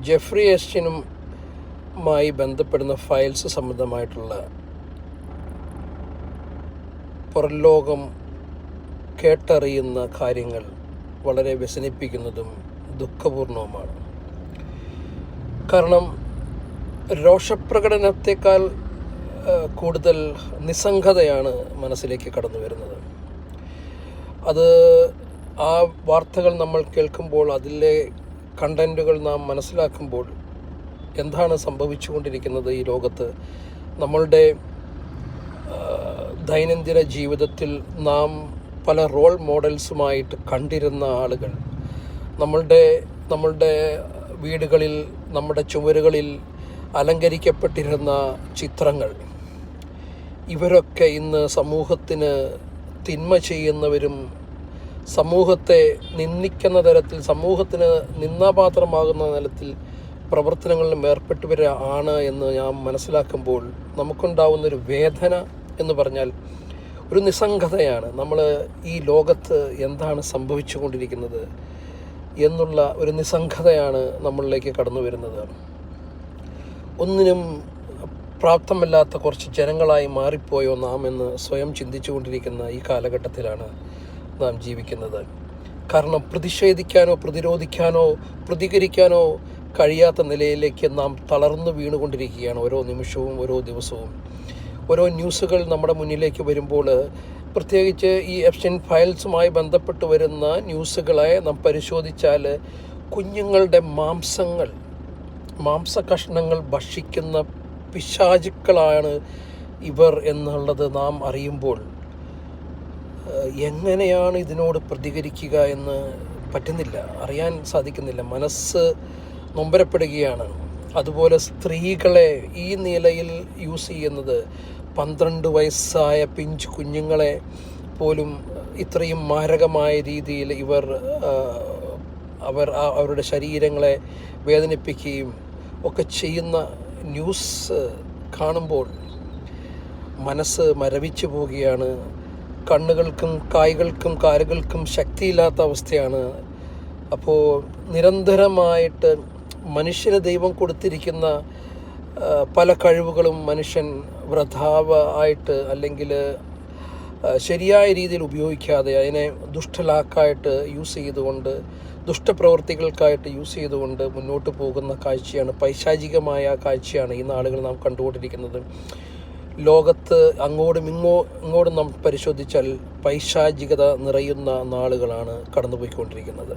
Jeffrey എസ്റ്റിനുമായി ബന്ധപ്പെടുന്ന files സംബന്ധമായിട്ടുള്ള പുറംലോകം കേട്ടറിയുന്ന കാര്യങ്ങൾ വളരെ വ്യസനിപ്പിക്കുന്നതും ദുഃഖപൂർണവുമാണ്. കാരണം രോഷപ്രകടനത്തെക്കാൾ കൂടുതൽ നിസ്സംഗതയാണ് മനസ്സിലേക്ക് കടന്നു വരുന്നത്. അത് ആ വാർത്തകൾ നമ്മൾ കേൾക്കുമ്പോൾ, അതിലെ കണ്ടൻറ്റുകൾ നാം മനസ്സിലാക്കുമ്പോൾ എന്താണ് സംഭവിച്ചുകൊണ്ടിരിക്കുന്നത് ഈ ലോകത്ത്, നമ്മളുടെ ദൈനംദിന ജീവിതത്തിൽ നാം പല റോൾ മോഡൽസുമായിട്ട് കണ്ടിരുന്ന ആളുകൾ, നമ്മളുടെ വീടുകളിൽ, നമ്മുടെ ചുവരുകളിൽ അലങ്കരിക്കപ്പെട്ടിരുന്ന ചിത്രങ്ങൾ, ഇവരൊക്കെ ഇന്ന് സമൂഹത്തിന് തിന്മ ചെയ്യുന്നവരും സമൂഹത്തെ നിന്ദിക്കുന്ന തരത്തിൽ, സമൂഹത്തിന് നിന്ദാപാത്രമാകുന്ന തരത്തിൽ പ്രവർത്തനങ്ങളിലും ഏർപ്പെട്ടവരാണ് എന്ന് ഞാൻ മനസ്സിലാക്കുമ്പോൾ നമുക്കുണ്ടാവുന്നൊരു വേദന എന്ന് പറഞ്ഞാൽ ഒരു നിസ്സംഗതയാണ്. നമ്മൾ ഈ ലോകത്ത് എന്താണ് സംഭവിച്ചു കൊണ്ടിരിക്കുന്നത് എന്നുള്ള ഒരു നിസ്സംഗതയാണ് നമ്മളിലേക്ക് കടന്നു വരുന്നത്. ഒന്നിനും പ്രാപ്തമല്ലാത്ത കുറച്ച് ജനങ്ങളായി മാറിപ്പോയോ നാം എന്ന് സ്വയം ചിന്തിച്ചു കൊണ്ടിരിക്കുന്ന ഈ കാലഘട്ടത്തിലാണ് നാം ജീവിക്കുന്നത്. കാരണം പ്രതിഷേധിക്കാനോ പ്രതിരോധിക്കാനോ പ്രതികരിക്കാനോ കഴിയാത്ത നിലയിലേക്ക് നാം തളർന്നു വീണുകൊണ്ടിരിക്കുകയാണ്. ഓരോ നിമിഷവും, ഓരോ ദിവസവും ഓരോ ന്യൂസുകൾ നമ്മുടെ മുന്നിലേക്ക് വരുമ്പോൾ, പ്രത്യേകിച്ച് ഈ എപ്സ്റ്റൈൻ ഫയൽസുമായി ബന്ധപ്പെട്ട് വരുന്ന ന്യൂസുകളെ നാം പരിശോധിച്ചാൽ കുഞ്ഞുങ്ങളുടെ മാംസകഷ്ണങ്ങൾ ഭക്ഷിക്കുന്ന പിശാചുക്കളാണ് ഇവർ എന്നുള്ളത് നാം അറിയുമ്പോൾ എങ്ങനെയാണ് ഇതിനോട് പ്രതികരിക്കുക എന്ന് പറ്റുന്നില്ല, അറിയാൻ സാധിക്കുന്നില്ല. മനസ്സ് നൊമ്പരപ്പെടുകയാണ്. അതുപോലെ സ്ത്രീകളെ ഈ നിലയിൽ യൂസ് ചെയ്യുന്നത്, 12 വയസ്സായ പിഞ്ച് കുഞ്ഞുങ്ങളെ പോലും ഇത്രയും മാരകമായ രീതിയിൽ അവരുടെ ശരീരങ്ങളെ വേദനിപ്പിക്കുകയും ഒക്കെ ചെയ്യുന്ന ന്യൂസ് കാണുമ്പോൾ മനസ്സ് മരവിച്ചു പോവുകയാണ്. കണ്ണുകൾക്കും കാലുകൾക്കും ശക്തിയില്ലാത്ത അവസ്ഥയാണ്. അപ്പോൾ നിരന്തരമായിട്ട് മനുഷ്യന് ദൈവം കൊടുത്തിരിക്കുന്ന പല കഴിവുകളും മനുഷ്യൻ വൃഥാവായിട്ട്, അല്ലെങ്കിൽ ശരിയായ രീതിയിൽ ഉപയോഗിക്കാതെ അതിനെ ദുഷ്ടലാക്കായിട്ട് യൂസ് ചെയ്തുകൊണ്ട്, ദുഷ്ടപ്രവൃത്തികൾക്കായിട്ട് യൂസ് ചെയ്തുകൊണ്ട് മുന്നോട്ട് പോകുന്ന കാഴ്ചയാണ്, പൈശാചികമായ കാഴ്ചയാണ് ഈ നാളുകൾ നാം കണ്ടുകൊണ്ടിരിക്കുന്നത്. ലോകത്ത് ഇങ്ങോട്ടും നാം പരിശോധിച്ചാൽ പൈശാചികത നിറയുന്ന നാളുകളാണ് കടന്നുപോയിക്കൊണ്ടിരിക്കുന്നത്.